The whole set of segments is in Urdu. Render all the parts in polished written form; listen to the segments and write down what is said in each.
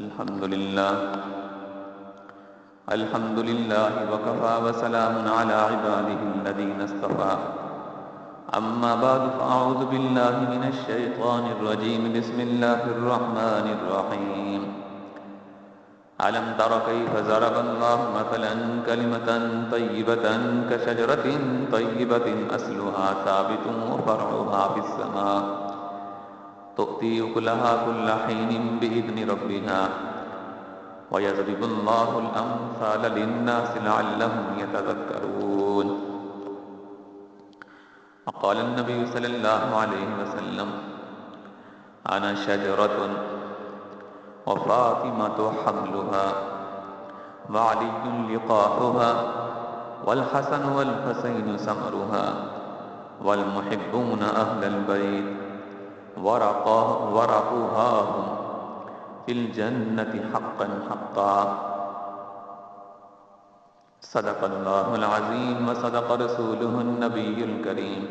الحمد لله الحمد لله وكفى وسلام على عباده الذين اصطفى أما بعد فأعوذ بالله من الشيطان الرجيم بسم الله الرحمن الرحيم ألم تر كيف ضرب الله مثلا كلمة طيبة كشجرة طيبة أصلها ثابت وفرعها في السماء تؤتي أكلها كل حين بإذن ربها ويضرب الله الأمثال للناس لعلهم يتذكرون. وقال النبي صلى الله عليه وسلم أنا شجرة وفاطمة حملها وعلي لقاحها والحسن والحسين ثمرها والمحبون أهل البيت ورقها هم في الجنة حقا حقا. صدق الله العظيم وصدق رسوله النبي الكريم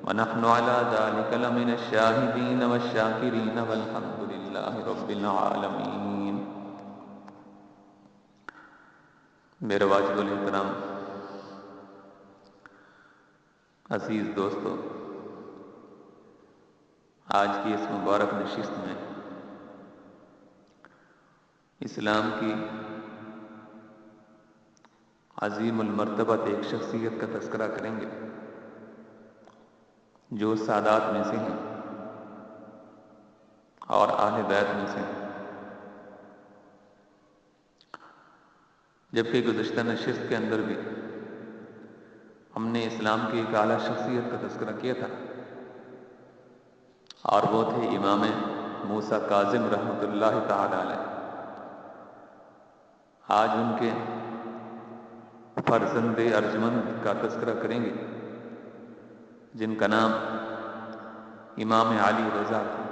ونحن على ذلك لمن الشاهدين والشاكرين والحمد لله رب العالمين. میرے واجب الاحترام عزیز دوستو، آج کی اس مبارک نشست میں اسلام کی عظیم المرتبہ ایک شخصیت کا تذکرہ کریں گے جو سادات میں سے ہیں اور اہل بیت میں سے ہیں. جبکہ گزشتہ نشست کے اندر بھی ہم نے اسلام کی ایک اعلیٰ شخصیت کا تذکرہ کیا تھا اور وہ تھے امام موسیٰ کاظم رحمۃ اللہ تعالی علیہ. آج ان کے فرزند ارجمند کا تذکرہ کریں گے جن کا نام امام علی رضا تھا.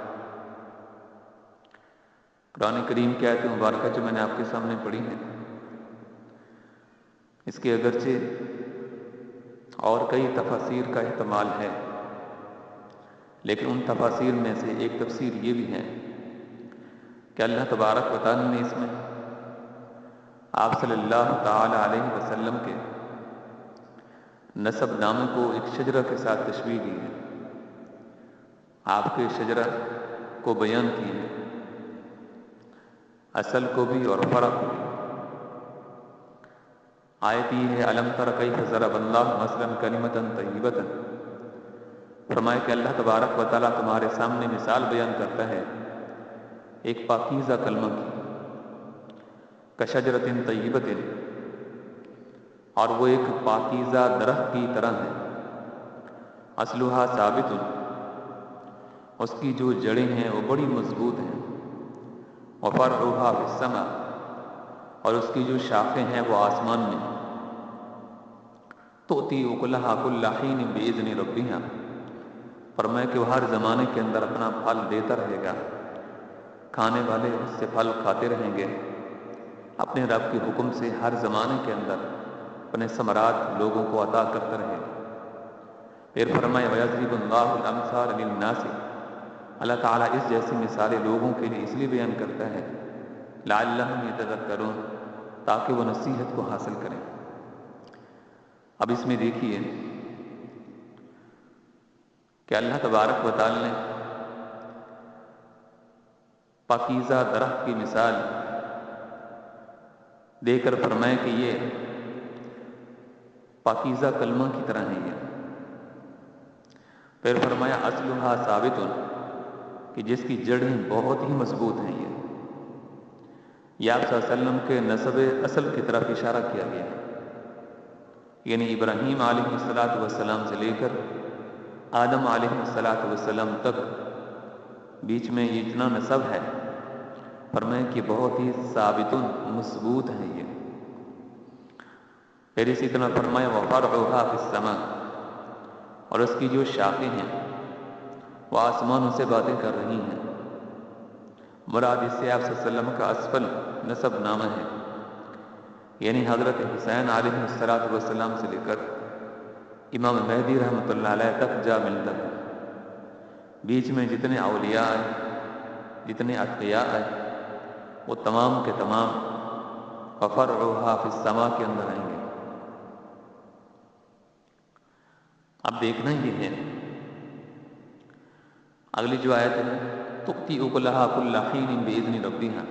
قرآن کریم کی آیت مبارکہ جو میں نے آپ کے سامنے پڑھی ہے، اس کے اگرچہ اور کئی تفاسیر کا احتمال ہے، لیکن ان تفاسیر میں سے ایک تفسیر یہ بھی ہے کہ اللہ تبارک و تعالی نے اس میں آپ صلی اللہ تعالی علیہ وسلم کے نسب نامے کو ایک شجرہ کے ساتھ تشبیہ دی ہے. آپ کے شجرہ کو بیان کیے ہیں، اصل کو بھی اور فرع کو بھی. آیت یہ ہے الم تر کیف ضرب اللہ مثلا کلمۃ طیبۃ. فرمایا کہ اللہ تبارک و تعالیٰ تمہارے سامنے مثال بیان کرتا ہے ایک پاکیزہ کلمہ کی، کشجرۃ طیبۃ، اور وہ ایک پاکیزہ درخت کی طرح ہے، اصلھا ثابت، اس کی جو جڑیں ہیں وہ بڑی مضبوط ہیں، وفرعھا فی السماء، اور اس کی جو شاخیں ہیں وہ آسمان میں ہیں. تؤتی اکلھا کل حین باذن ربھا. فرمایا کہ وہ ہر زمانے کے اندر اپنا پھل دیتا رہے گا، کھانے والے اس سے پھل کھاتے رہیں گے اپنے رب کے حکم سے، ہر زمانے کے اندر اپنے ثمرات لوگوں کو عطا کرتا رہے گا. پھر فرمایا وَيَضْرِبُ اللَّهُ الْأَمْثَالَ لِلنَّاسِ. اللہ تعالیٰ اس جیسی مثالیں لوگوں کے لیے اس لیے بیان کرتا ہے لَعَلَّهُمْ يَتَذَكَّرُونَ، تاکہ وہ نصیحت کو حاصل کریں. اب اس میں دیکھیے کہ اللہ تبارک و تعالی نے پاکیزہ درخت کی مثال دے کر فرمایا کہ یہ پاکیزہ کلمہ کی طرح ہے. یہ پھر فرمایا اصلھا ثابت، کہ جس کی جڑیں بہت ہی مضبوط ہیں. یہ آپ صلی اللہ علیہ وسلم کے نسب اصل کی طرف اشارہ کیا گیا ہے، یعنی ابراہیم علیہ السلام سے لے کر آدم علیہ السلام تک بیچ میں یہ اتنا نسب ہے. فرمایا کہ بہت ہی ثابت مضبوط ہے یہ. پھر اسی طرح فرمایا وفرعھا فی السماء، اور اس کی جو شاخیں ہیں وہ آسمانوں سے باتیں کر رہی ہیں. مراد اس سے آپ صلی اللہ علیہ وسلم کا اسفل نسب نامہ ہے، یعنی حضرت حسین علیہ السلام سے لے کر امام مہدی رحمۃ اللہ علیہ تک جا ملتا ہے. بیچ میں جتنے اولیاء آئے، جتنے اتقیاء آئے، وہ تمام کے تمام وفرعها فی السماء کے اندر آئیں گے۔ اب دیکھنا یہ ہے اگلی جو آیت ہے تؤتی اکلھا کل حین باذن ربھا،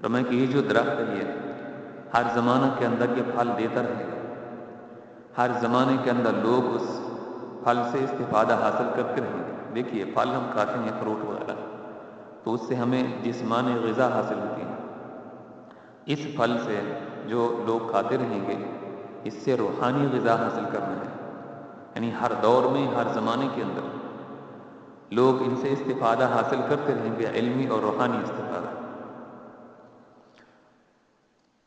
فرمایا کہ یہ جو درخت ہے یہ ہر زمانہ کے اندر یہ پھل دیتا رہے گا، ہر زمانے کے اندر لوگ اس پھل سے استفادہ حاصل کرتے رہیں گے۔ دیکھیے پھل ہم کھاتے ہیں فروٹ وغیرہ تو اس سے ہمیں جسمانی غذا حاصل ہوتی ہے، اس پھل سے جو لوگ کھاتے رہیں گے اس سے روحانی غذا حاصل کرنا ہے، یعنی ہر دور میں ہر زمانے کے اندر لوگ ان سے استفادہ حاصل کرتے رہیں گے، علمی اور روحانی استفادہ۔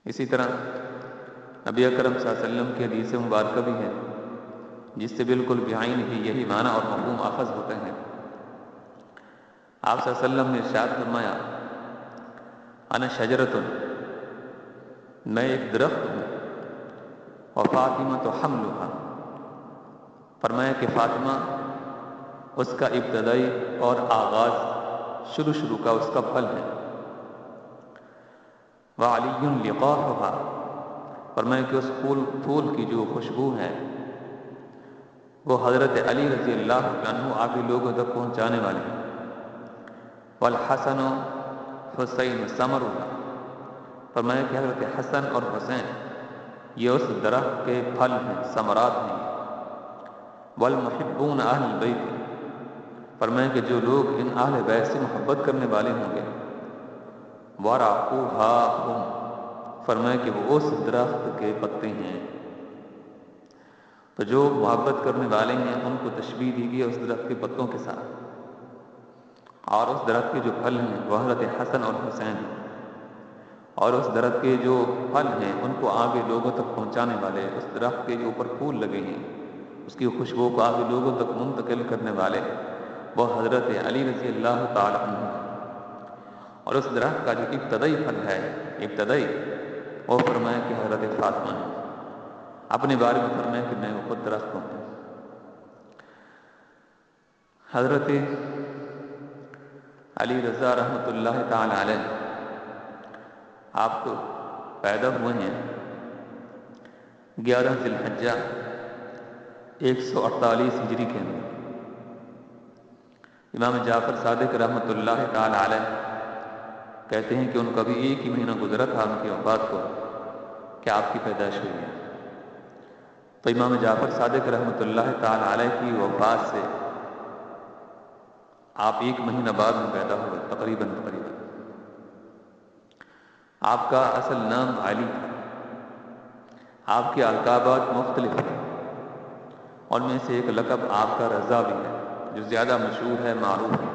اسی طرح نبی اکرم صلی اللہ علیہ وسلم کی حدیث مبارکہ بھی ہے جس سے بالکل بعین ہی یہی معنی اور مفہوم اخذ ہوتے ہیں۔ آپ صلی اللہ علیہ وسلم نے ارشاد فرمایا انا شجرۃ، میں ایک درخت ہوں، وفاطمہ تو حملھا، فرمایا کہ فاطمہ اس کا ابتدائی اور آغاز شروع کا اس کا پھل ہے، وعلی لقاحھا، فرمایا کہ اس پھول کی جو خوشبو ہے وہ حضرت علی رضی اللہ عنہ آگے لوگوں تک پہنچانے والے ہیں، والحسن حسین ثمرھا، فرمایا کہ حضرت حسن اور حسین یہ اس درخت کے پھل ہیں، ثمرات ہیں، والمحبون اہل البیت، فرمایا کہ جو لوگ ان اہل بیت سے محبت کرنے والے ہوں گے، ورعوھا ہم، فرمایا کہ وہ اس درخت کے پتے ہیں۔ تو جو محبت کرنے والے ہیں ان کو تشبیہ دی گئی اس درخت کے پتوں کے ساتھ، اور اس درخت کے جو پھل ہیں وہ حضرت حسن اور حسین ہیں، اور اس درخت کے جو پھل ہیں ان کو آگے لوگوں تک پہنچانے والے، اس درخت کے جو اوپر پھول لگے ہیں اس کی خوشبو کو آگے لوگوں تک منتقل کرنے والے وہ حضرت علی رضی اللہ تعالی عنہ، اور اس درخت کا جو ابتدائی پھل ہے ابتدائی وہ فرمایا کہ حضرت فاطمہ نے اپنے بارے میں فرمایا کہ میں وہ خود درخت ہوں۔ حضرت علی رضا رحمۃ اللہ تعالی علیہ آپ کو پیدا ہوئے ہیں 11 ذی الحجہ 148 ہجری کے اندر۔ امام جعفر صادق رحمۃ اللہ تعالی علیہ کہتے ہیں کہ ان کا بھی ایک ہی مہینہ گزرا تھا ان کی وفات کو کہ آپ کی پیدائش ہوئی ہے، تو امام جعفر صادق رحمۃ اللہ تعالی علیہ کی وفات سے آپ ایک مہینہ بعد میں پیدا ہوئے تقریباً۔ آپ کا اصل نام علی تھا، آپ کے القابات مختلف ہیں، ان میں سے ایک لقب آپ کا رضا بھی ہے جو زیادہ مشہور ہے، معروف ہے۔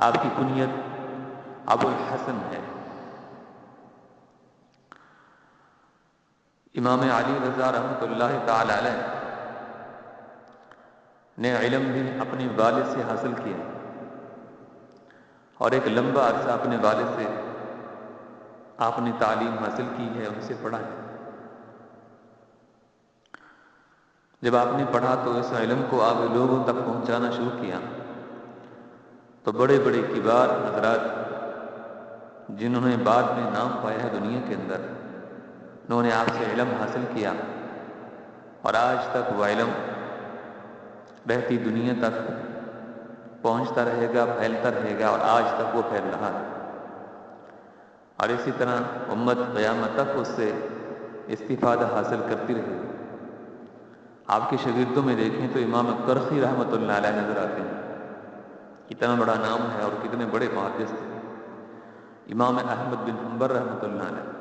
آپ کی کنیت ابو الحسن ہے۔ امام علی رضا رحمۃ اللہ تعالی علیہ نے علم بھی اپنے والد سے حاصل کیا اور ایک لمبا عرصہ اپنے والد سے آپ نے تعلیم حاصل کی ہے، ان سے پڑھا ہے۔ جب آپ نے پڑھا تو اس علم کو آپ لوگوں تک پہنچانا شروع کیا تو بڑے بڑے کبار حضرات جنہوں نے بعد میں نام پایا ہے دنیا کے اندر، انہوں نے آپ سے علم حاصل کیا اور آج تک وہ علم بہتی دنیا تک پہنچتا رہے گا، پھیلتا رہے گا، اور آج تک وہ پھیل رہا ہے۔ اور اسی طرح امت قیامت تک اس سے استفادہ حاصل کرتی رہے گی۔ آپ کے شاگردوں میں دیکھیں تو امام کرخی رحمۃ اللہ علیہ نظر آتے ہیں، کتنا بڑا نام ہے اور کتنے بڑے محدث تھے۔ امام احمد بن حنبل رحمۃ اللہ علیہ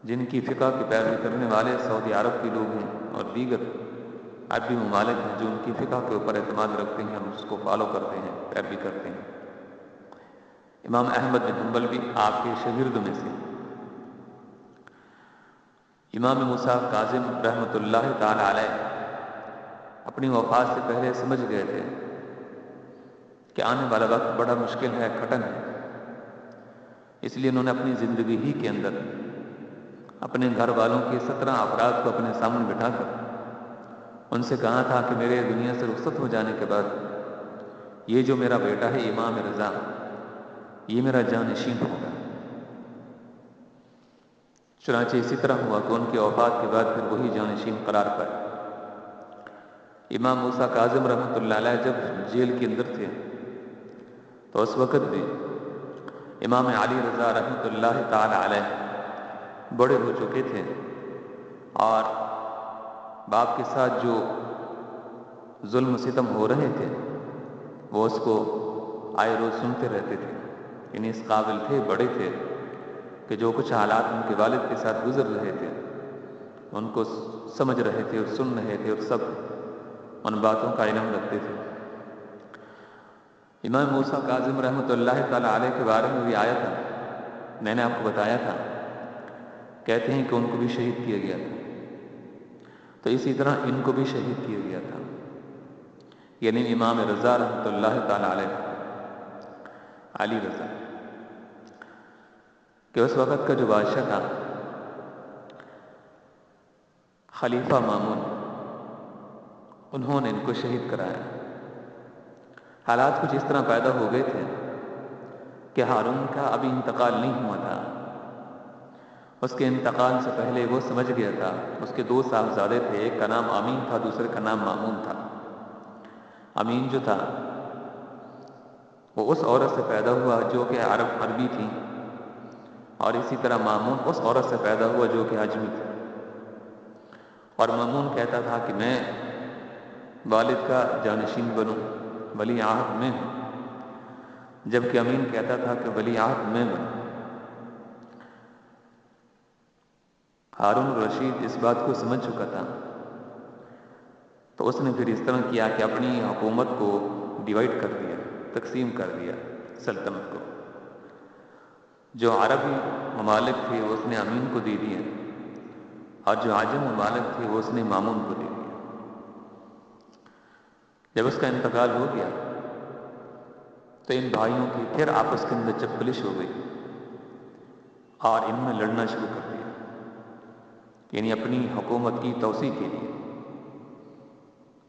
جن کی فقہ کی پیروی کرنے والے سعودی عرب کے لوگ ہیں اور دیگر عربی ممالک ہیں جو ان کی فقہ کے اوپر اعتماد رکھتے ہیں اور اس کو فالو کرتے ہیں، پیروی کرتے ہیں۔ امام احمد بن حنبل بھی آپ کے شاگردوں میں سے۔ امام موسیٰ کاظم رحمۃ اللہ تعالی علیہ اپنی وفات سے پہلے سمجھ گئے تھے کہ آنے والا وقت بڑا مشکل ہے، کٹن ہے، اس لیے انہوں نے اپنی زندگی ہی کے اندر اپنے گھر والوں کے 17 افراد کو اپنے سامنے بٹھا کر ان سے کہا تھا کہ میرے دنیا سے رخصت ہو جانے کے بعد یہ جو میرا بیٹا ہے امام رضا، یہ میرا جانشین ہوگا۔ چنانچہ اسی طرح ہوا کہ ان کی وفات کے بعد پھر وہی جانشین قرار پائے۔ امام موسیٰ کاظم رحمۃ اللہ علیہ جب جیل کے اندر تھے تو اس وقت بھی امام علی رضا رحمۃ اللہ تعالی علیہ بڑے ہو چکے تھے، اور باپ کے ساتھ جو ظلم و ستم ہو رہے تھے وہ اس کو آئے روز سنتے رہتے تھے، یعنی اس قابل تھے، بڑے تھے کہ جو کچھ حالات ان کے والد کے ساتھ گزر رہے تھے ان کو سمجھ رہے تھے اور سن رہے تھے، اور سب ان باتوں کا علم رکھتے تھے۔ امام موسیٰ کاظم رحمۃ اللہ تعالی علیہ کے بارے میں بھی آیا تھا، میں نے آپ کو بتایا تھا، کہتے ہیں کہ ان کو بھی شہید کیا گیا تھا، تو اسی طرح ان کو بھی شہید کیا گیا تھا، یعنی امام رضا رحمۃ اللہ تعالی علیہ، علی رضا، کہ اس وقت کا جو بادشاہ تھا خلیفہ مامون، انہوں نے ان کو شہید کرایا۔ حالات کچھ اس طرح پیدا ہو گئے تھے کہ ہارون کا ابھی انتقال نہیں ہوا تھا، اس کے انتقال سے پہلے وہ سمجھ گیا تھا، اس کے دو صاحبزادے تھے، ایک کا نام امین تھا، دوسرے کا نام مامون تھا۔ امین جو تھا وہ اس عورت سے پیدا ہوا جو کہ عربی تھی، اور اسی طرح مامون اس عورت سے پیدا ہوا جو کہ عجمی تھی، اور مامون کہتا تھا کہ میں والد کا جانشین بنوں، ولی عہد میں ہوں، جبکہ امین کہتا تھا کہ ولی عہد میں بنوں۔ ہارون الرشید اس بات کو سمجھ چکا تھا، تو اس نے پھر اس طرح کیا کہ اپنی حکومت کو ڈیوائیڈ کر دیا، تقسیم کر دیا سلطنت کو۔ جو عربی ممالک تھے وہ اس نے امین کو دے دیے، اور جو عجم ممالک تھے وہ اس نے مامون کو دے دیا۔ جب اس کا انتقال ہو گیا تو ان بھائیوں کی پھر آپس کے اندر چپکلش ہو گئی، اور انہوں نے لڑنا شروع کر دیا، یعنی اپنی حکومت کی توسیع کے لیے۔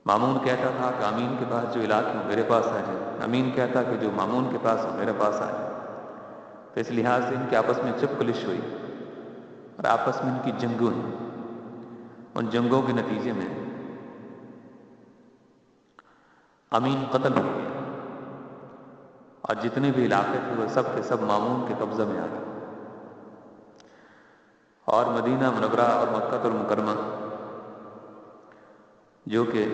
مامون کہتا تھا کہ امین کے پاس جو علاقے ہوں میرے پاس آ جائے، امین کہتا کہ جو مامون کے پاس ہو میرے پاس آ جائے۔ تو اس لحاظ سے ان کے آپس میں چپکلش ہوئی، اور آپس میں ان کی جنگیں ہوئیں۔ ان جنگوں کے نتیجے میں امین قتل ہو گیا، اور جتنے بھی علاقے تھے وہ سب کے سب مامون کے قبضہ میں آ گئے، اور مدینہ منورہ اور مکہ المکرمہ جو کہ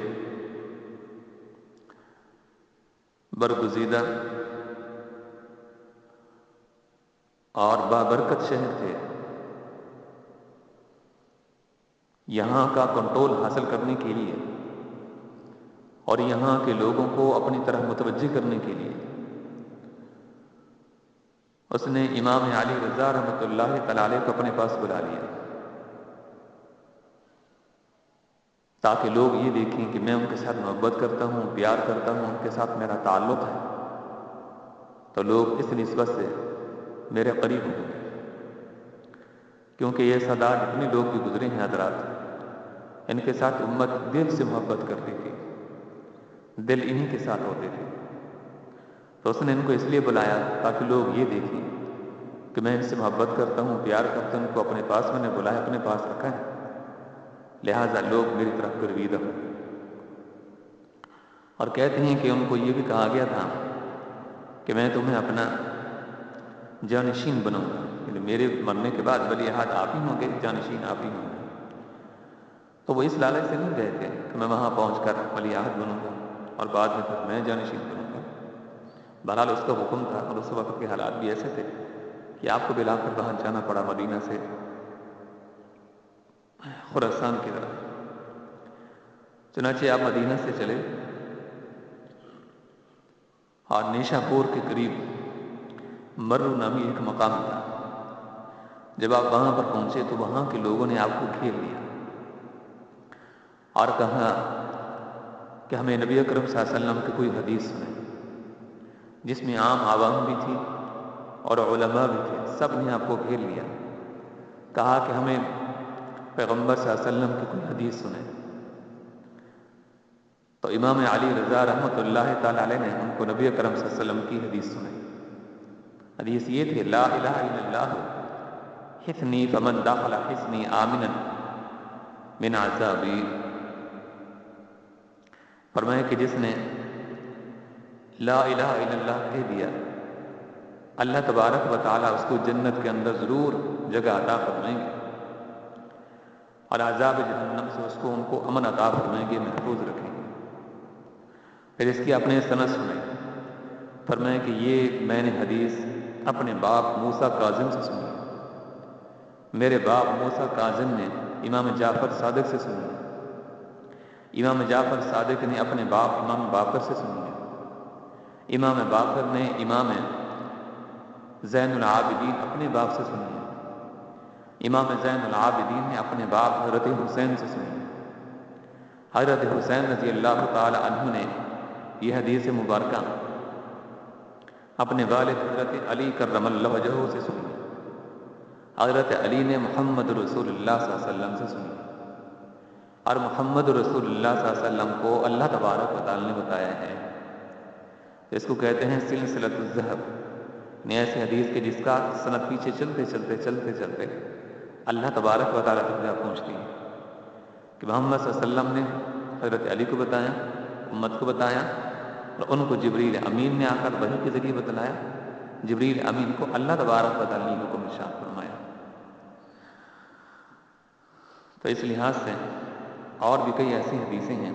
برگزیدہ اور بابرکت شہر تھے، یہاں کا کنٹرول حاصل کرنے کے لیے اور یہاں کے لوگوں کو اپنی طرح متوجہ کرنے کے لیے اس نے امام علی رضا رحمۃ اللہ تعالی علیہ کو اپنے پاس بلا لیا، تاکہ لوگ یہ دیکھیں کہ میں ان کے ساتھ محبت کرتا ہوں، پیار کرتا ہوں، ان کے ساتھ میرا تعلق ہے، تو لوگ اس نسبت سے میرے قریب ہوں گے، کیونکہ یہ صدا جتنے لوگ بھی گزرے ہیں حضرات، ان کے ساتھ امت دل سے محبت کرتی تھی، دل انہی کے ساتھ ہوتے تھے۔ تو اس نے ان کو اس لیے بلایا تاکہ لوگ یہ دیکھیں کہ میں ان سے محبت کرتا ہوں، پیار کرتا ہوں، ان کو اپنے پاس میں نے بلایا، اپنے پاس رکھا ہے، لہٰذا لوگ میری طرف گرویدہ ہوں۔ اور کہتے ہیں کہ ان کو یہ بھی کہا گیا تھا کہ میں تمہیں اپنا جانشین بناؤں گا، یعنی میرے مرنے کے بعد ولی عہد آپ ہی ہوں گے، جانشین آپ ہی ہوں گے۔ تو وہ اس لالچ سے نہیں گئے تھے کہ میں وہاں پہنچ کر ولی عہد بنوں گا اور بعد میں پھر میں جانشین بنوں گا۔ بہرحال اس کا حکم تھا، اور اس وقت کے حالات بھی ایسے تھے کہ آپ کو بلا کر باہر جانا پڑا مدینہ سے خراسان کی طرف۔ چنانچہ آپ مدینہ سے چلے اور نیشا پور کے قریب مرو نامی ایک مقام تھا۔ جب آپ وہاں پر پہنچے تو وہاں کے لوگوں نے آپ کو گھیر لیا اور کہا کہ ہمیں نبی اکرم صلی اللہ علیہ وسلم کی کوئی حدیث سنائیں، جس میں عام عوام بھی تھی اور علماء بھی تھے، سب نے آپ کو گھیر لیا، کہا کہ ہمیں پیغمبر صلی اللہ علیہ وسلم کی کوئی حدیث سنائیں۔ تو امام علی رضا رحمۃ اللہ تعالی علیہ نے ان کو نبی اکرم صلی اللہ علیہ وسلم کی حدیث سنائی۔ حدیث یہ تھی لا الہ الا اللہ حصنی فمن دخل حصنی آمنا من عذابی. فرمایا کہ جس نے لا الہ الا اللہ کہہ دیا اللہ تبارک و تعالیٰ اس کو جنت کے اندر ضرور جگہ عطا فرمائیں گے اور عذاب جہنم سے اس کو ان کو امن عطا فرمائیں گے، محفوظ رکھیں گے. پھر اس کی اپنے سند سنیں. فرمایا کہ یہ میں نے حدیث اپنے باپ موسیٰ کاظم سے سنی، میرے باپ موسیٰ کاظم نے امام جعفر صادق سے سنی ہے، امام جعفر صادق نے اپنے باپ امام باقر سے سنی ہے، امام باقر نے امام زین العابدین اپنے باپ سے سنی ہے، امام زین العابدین نے اپنے باپ حضرت حسین سے سنی ہے. حضرت حسین رضی اللہ تعالی عنہ نے یہ حدیث مبارکہ اپنے والد حضرت علی کرم اللہ وجہہ سے سنی ہے. حضرت علی نے محمد رسول اللہ صلی اللہ علیہ وسلم سے سنی اور محمد رسول اللہ صلی اللہ علیہ وسلم کو اللہ تبارک و تعالی نے بتایا ہے. اس کو کہتے ہیں سلسلۃ الذہب، یعنی ایسی حدیث کے جس کا سند پیچھے چلتے چلتے چلتے چلتے اللہ تبارک و تعالی تک جا پہنچتی ہے کہ محمد صلی اللہ علیہ وسلم نے حضرت علی کو بتایا، امت کو بتایا، اور ان کو جبریل امین نے آ کر وحی کے ذریعے بتلایا. جبریل امین کو اللہ تبارک و تعالی نے حکم ارشاد فرمایا. تو اس لحاظ سے اور بھی کئی ایسی حدیثیں ہیں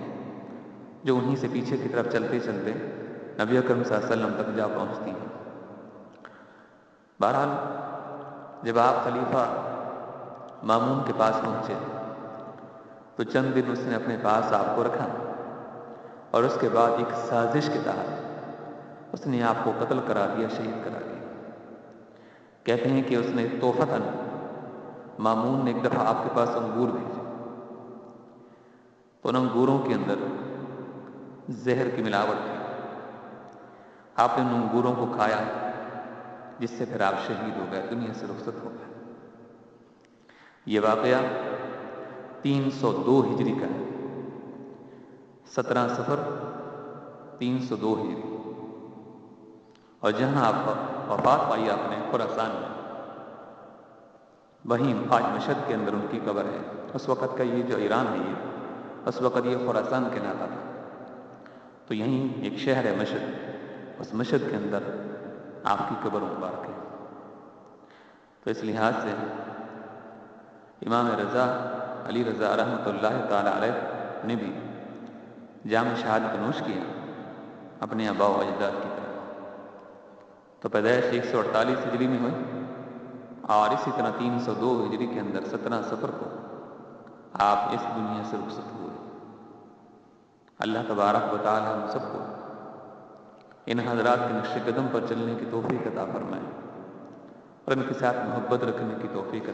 جو انہی سے پیچھے کی طرف چلتے چلتے نبی اکرم صلی اللہ علیہ وسلم تک جا پہنچتی ہیں. بہرحال جب آپ خلیفہ مامون کے پاس پہنچے تو چند دن اس نے اپنے پاس آپ کو رکھا اور اس کے بعد ایک سازش کے تحت اس نے آپ کو قتل کرا دیا، شہید کرا دیا. کہتے ہیں کہ اس نے توفتاً مامون نے ایک دفعہ آپ کے پاس انگور بھیجے تو ان انگوروں کے اندر زہر کی ملاوٹ تھی. آپ نے ان انگوروں کو کھایا جس سے پھر آپ شہید ہو گئے، دنیا سے رخصت ہو گئے. یہ واقعہ 302 ہجری کا ہے، 17 صفر 302 ہجری. اور جہاں آپ وفات پائی آپ نے خراسان میں، وہیں آج مشہد کے اندر ان کی قبر ہے. اس وقت کا یہ جو ایران ہے یہ اس وقت یہ خراسان کہلاتا تھا. تو یہیں ایک شہر ہے مشہد، اس مشہد کے اندر آپ کی قبر مبارک ہے. تو اس لحاظ سے امام رضا علی رضا رحمۃ اللہ تعالی علیہ نے بھی جام شہادت نوش کیا اپنے آباء و اجداد کی طرح. تو پیدائش 148 ہجری میں ہوئی اور اسی طرح 302 ہجری کے اندر 17 صفر کو آپ اس دنیا سے رخصت ہوئے. اللہ تبارک و تعالی ہم سب کو ان حضرات کے نقش قدم پر چلنے کی توفیق عطا فرمائے اور ان کے ساتھ محبت رکھنے کی توفیق